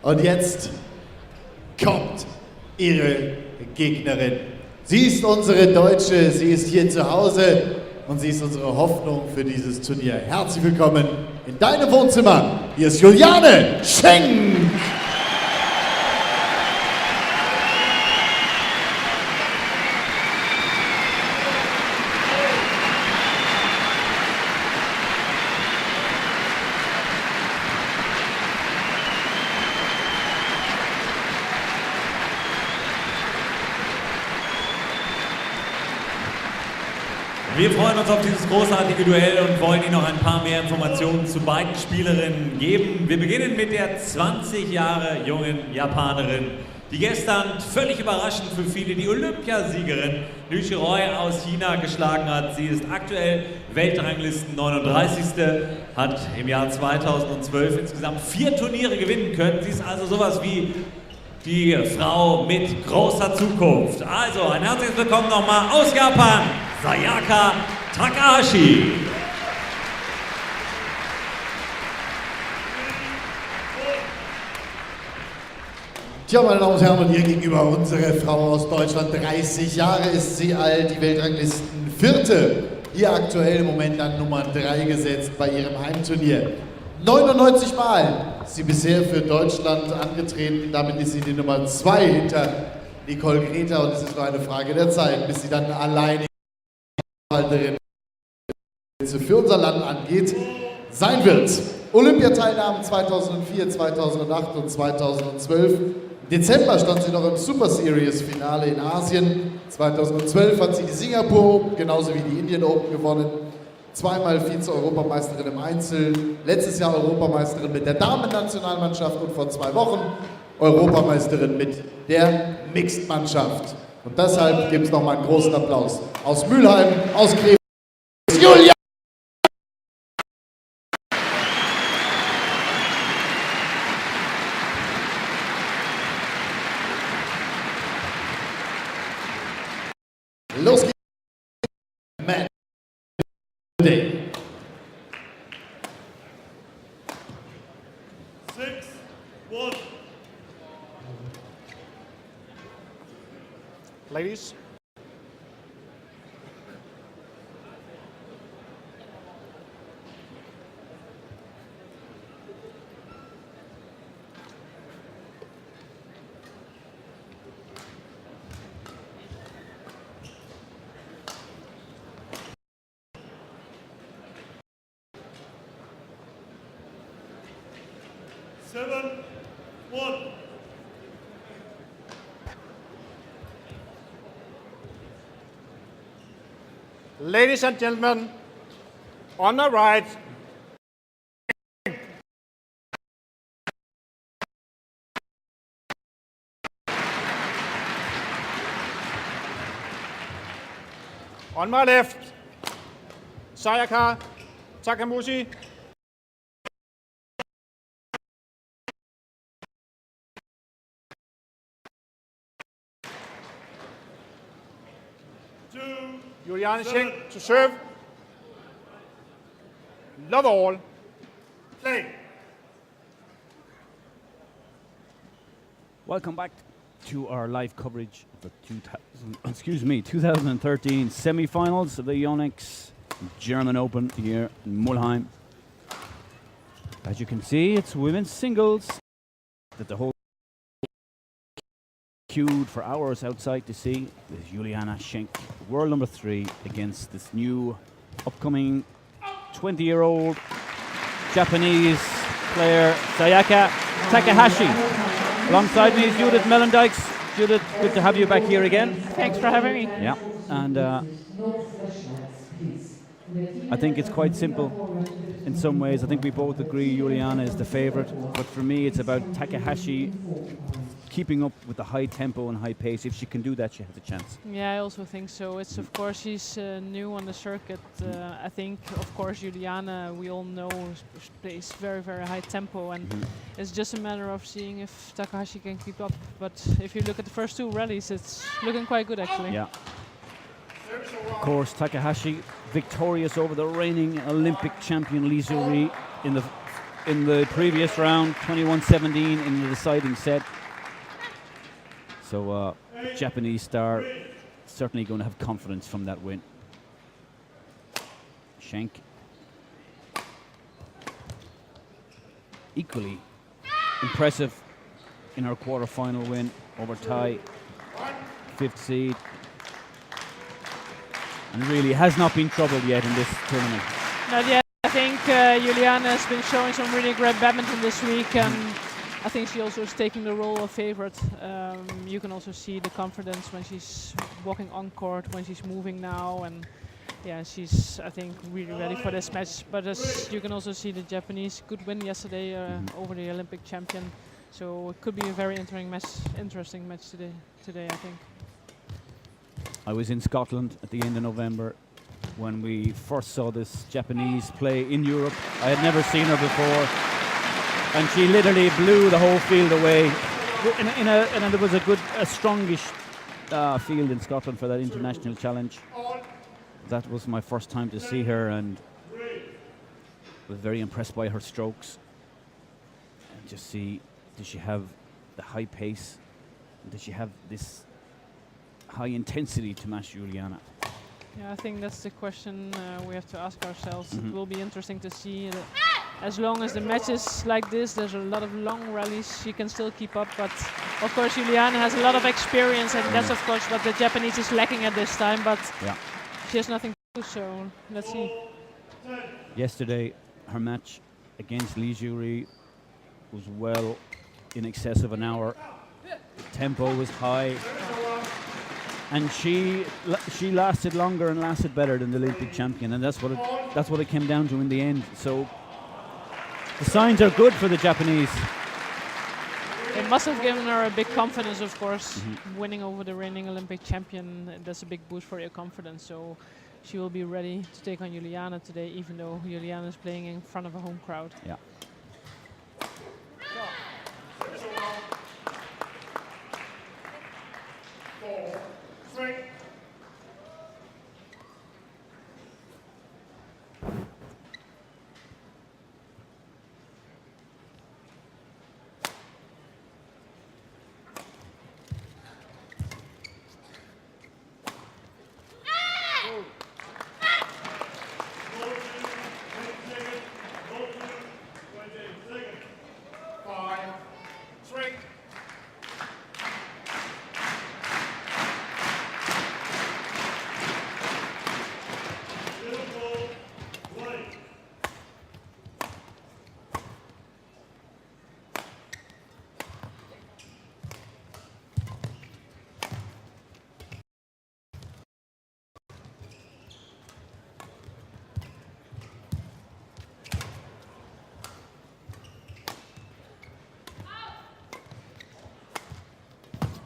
Und jetzt kommt ihre Gegnerin. Sie ist unsere Deutsche, sie ist hier zu Hause und sie ist unsere Hoffnung für dieses Turnier. Herzlich willkommen in deinem Wohnzimmer. Hier ist Juliane SCHENK. Wir freuen uns auf dieses großartige Duell und wollen Ihnen noch ein paar mehr Informationen zu beiden Spielerinnen geben. Wir beginnen mit der 20 Jahre jungen Japanerin, die gestern völlig überraschend für viele die Olympiasiegerin Liu Chiroi aus China geschlagen hat. Sie ist aktuell Weltranglisten 39. Hat im Jahr 2012 insgesamt 4 Turniere gewinnen können. Sie ist also sowas wie die Frau mit großer Zukunft. Also ein herzliches Willkommen nochmal aus Japan, Sayaka Takahashi. Tja, meine Damen und Herren, und hier gegenüber unsere Frau aus Deutschland. 30 Jahre ist sie alt, die Weltranglisten Vierte. Hier aktuell im Moment an Nummer 3 gesetzt bei ihrem Heimturnier. 99 Mal ist sie bisher für Deutschland angetreten, damit ist sie die Nummer 2 hinter Nicole Greta und es ist nur eine Frage der Zeit, bis sie dann alleine für unser Land angeht, sein wird. Olympiateilnahmen 2004, 2008 und 2012. Im Dezember stand sie noch im Super Series Finale in Asien. 2012 hat sie die Singapur Open genauso wie die Indien Open gewonnen. Zweimal Vize-Europameisterin im Einzel, letztes Jahr Europameisterin mit der Damen-Nationalmannschaft und vor 2 Wochen Europameisterin mit der Mixed-Mannschaft. Und deshalb gibt es nochmal einen großen Applaus aus Mülheim, aus Krefeld. Juliane! Los geht's! Man. Day. 6-1. Ladies. Seven, 1. Ladies and gentlemen, on the right, on my left, Sayaka Takahashi. Juliane SCHENK to serve. Love all. Play. Welcome back to our live coverage of the 2013 semi-finals of the Yonex German Open here in Mulheim. As you can see, it's women's singles that the whole queued for hours outside to see. With Juliane SCHENK, world number 3, against this new upcoming 20-year-old Japanese player Sayaka Takahashi. Alongside me is Judith Mellendijks. Judith, good to have you back here again. Thanks for having me. Yeah, and I think it's quite simple in some ways. I think we both agree Juliane is the favorite, but for me it's about Takahashi keeping up with the high tempo and high pace. If she can do that, she has a chance. Yeah, I also think so. It's of course she's new on the circuit. I think of course Juliane, we all know, plays very, very high tempo, and it's just a matter of seeing if Takahashi can keep up. But if you look at the first 2 rallies, it's looking quite good actually. Yeah. Of course, Takahashi victorious over the reigning Olympic champion Lee Zuri in the in the previous round, 21-17 in the deciding set. So Japanese star certainly going to have confidence from that win. SCHENK. Equally impressive in her quarter-final win over Tai, 5th seed. And really has not been troubled yet in this tournament. Not yet. I think Juliane has been showing some really great badminton this week, and I think she also is taking the role of favorite. You can also see the confidence when she's walking on court, when she's moving now, and yeah, she's, I think, really ready for this match. But as you can also see, the Japanese good win yesterday over the Olympic champion, so it could be a very interesting match today, I think. I was in Scotland at the end of November when we first saw this Japanese play in Europe. I had never seen her before, and she literally blew the whole field away. And there was a strongish field in Scotland for that international challenge. That was my first time to see her, and was very impressed by her strokes. And just see, does she have the high pace? Does she have this high intensity to match Juliane? Yeah, I think that's the question we have to ask ourselves. It will be interesting to see that as long as the matches like this, there's a lot of long rallies, she can still keep up. But of course, Juliane has a lot of experience, and that's of course what the Japanese is lacking at this time. But she has nothing to do, so let's see. Yesterday, her match against Li Juri was well in excess of an hour. The tempo was high. And she lasted longer and lasted better than the Olympic champion, and that's what it came down to in the end. So the signs are good for the Japanese. It must have given her a big confidence, of course. Winning over the reigning Olympic champion, that's a big boost for your confidence. So she will be ready to take on Juliane today, even though Juliane is playing in front of a home crowd. Yeah.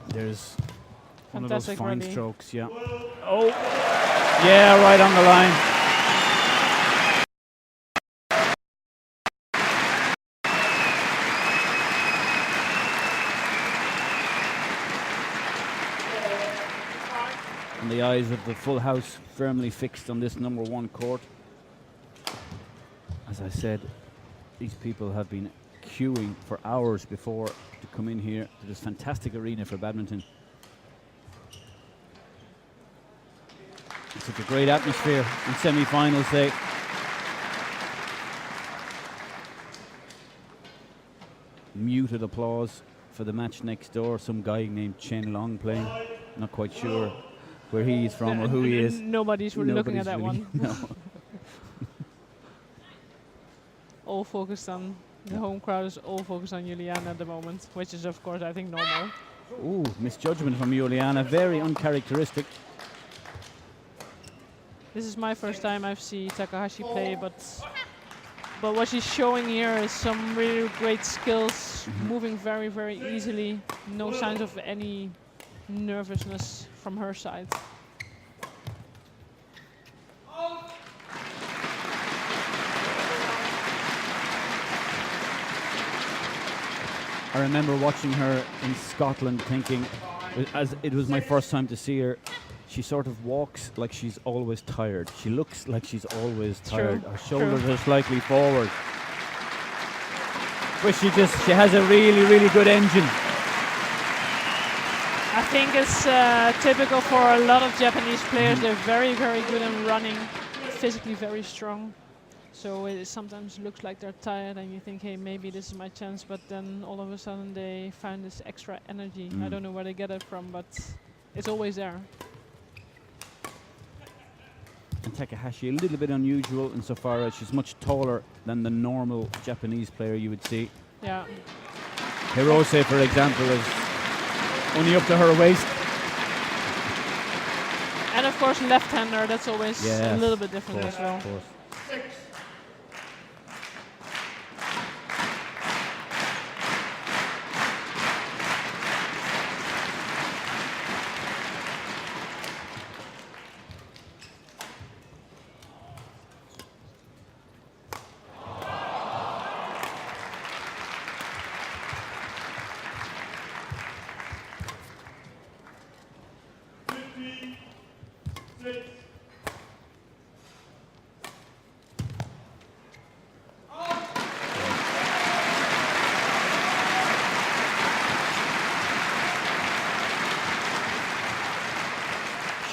There's one of those fine strokes, yeah. Oh, yeah, right on the line. And the eyes of the full house firmly fixed on this #1 court. As I said, these people have been queuing for hours before to come in here to this fantastic arena for badminton. It's such a great atmosphere in semi-finals day. Muted applause for the match next door. Some guy named Chen Long playing. Not quite sure where he's from or who he is. Nobody's really looking at that one. No. All focused on the home crowd is all focused on Juliane at the moment, which is of course I think normal. Ooh, misjudgment from Juliane, very uncharacteristic. This is my first time I've seen Takahashi play, but what she's showing here is some really great skills, moving very, very easily. No signs of any nervousness from her side. I remember watching her in Scotland thinking, as it was my first time to see her, she sort of walks like she's always tired. She looks like she's always tired. Her shoulders are slightly forward. but she has a really good engine. I think it's typical for a lot of Japanese players. They're very good in running, physically very strong. So it sometimes looks like they're tired and you think, hey, maybe this is my chance, but then all of a sudden they find this extra energy. I don't know where they get it from, but it's always there. And Takahashi, a little bit unusual insofar as she's much taller than the normal Japanese player you would see. Yeah. Hirose, for example, is only up to her waist. And of course, left-hander, that's always a little bit different as well. Of course.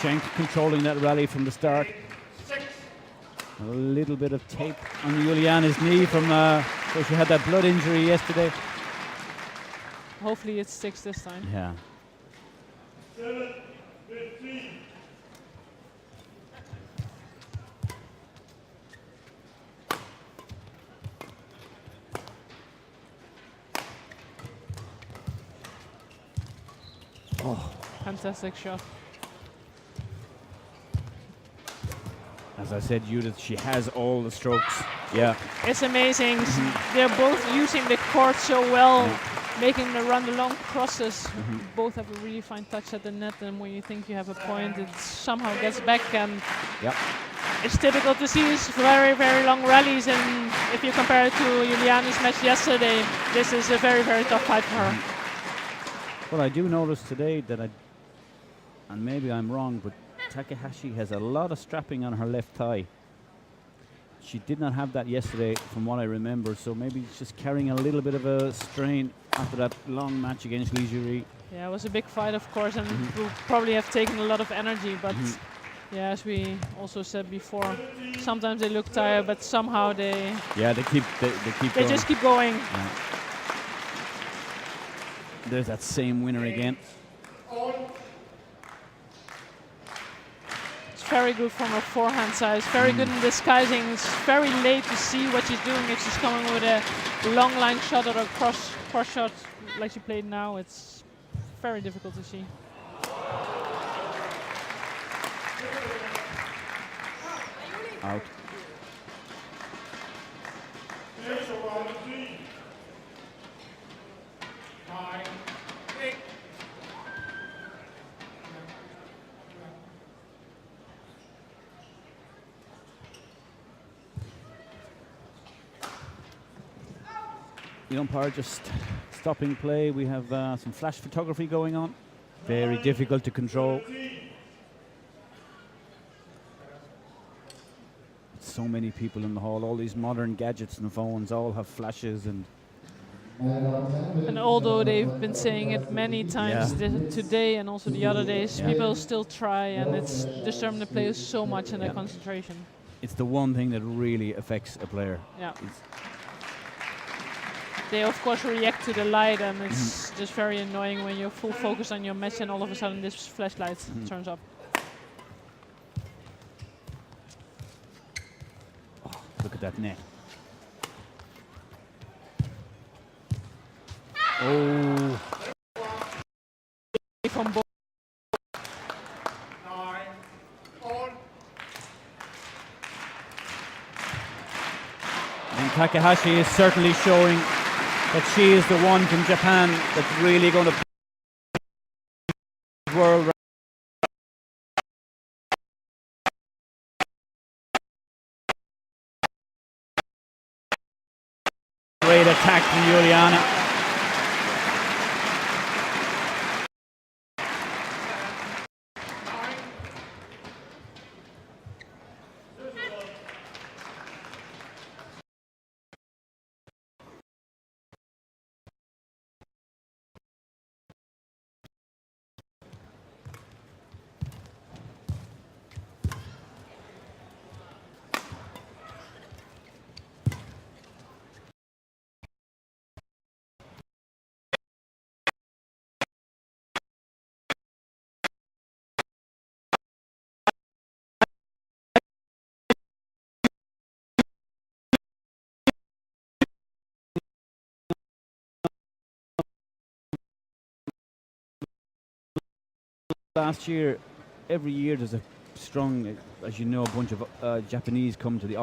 Schenk controlling that rally from the start. A little bit of tape on Juliane's knee from so she had that blood injury yesterday. Hopefully it sticks this time. Yeah. Oh, fantastic shot. As I said, Judith, she has all the strokes. Yeah. It's amazing. They're both using the court so well, making them run the long crosses. Both have a really fine touch at the net, and when you think you have a point, it somehow gets back. And it's typical to see these very long rallies. And if you compare it to Juliane's match yesterday, this is a very tough fight for her. Well, I do notice today that and maybe I'm wrong, but Takahashi has a lot of strapping on her left thigh. She did not have that yesterday from what I remember, so maybe it's just carrying a little bit of a strain after that long match against Li Juri. Yeah, it was a big fight, of course, and will probably have taken a lot of energy, but yeah, as we also said before, sometimes they look tired, but somehow they keep going. Just keep going. Yeah. There's that same winner again. Very good from her forehand side. It's very good in disguising. It's very late to see what she's doing. If she's coming with a long line shot or a cross shot like she played now, it's very difficult to see. Out. The umpire just stopping play. We have some flash photography going on. Very difficult to control. So many people in the hall. All these modern gadgets and phones all have flashes and. And although they've been saying it many times today and also the other days, people still try, and it's disturbing the players so much in their concentration. It's the one thing that really affects a player. Yeah. They of course react to the light, and it's just very annoying when you're full focus on your match and all of a sudden this flashlight turns up. Oh, look at that net. Oh. From both. And Takahashi is certainly showing that she is the one from Japan that's really going to world. Great attack from Juliane. last year, every year there's a strong, as you know, a bunch of Japanese come to the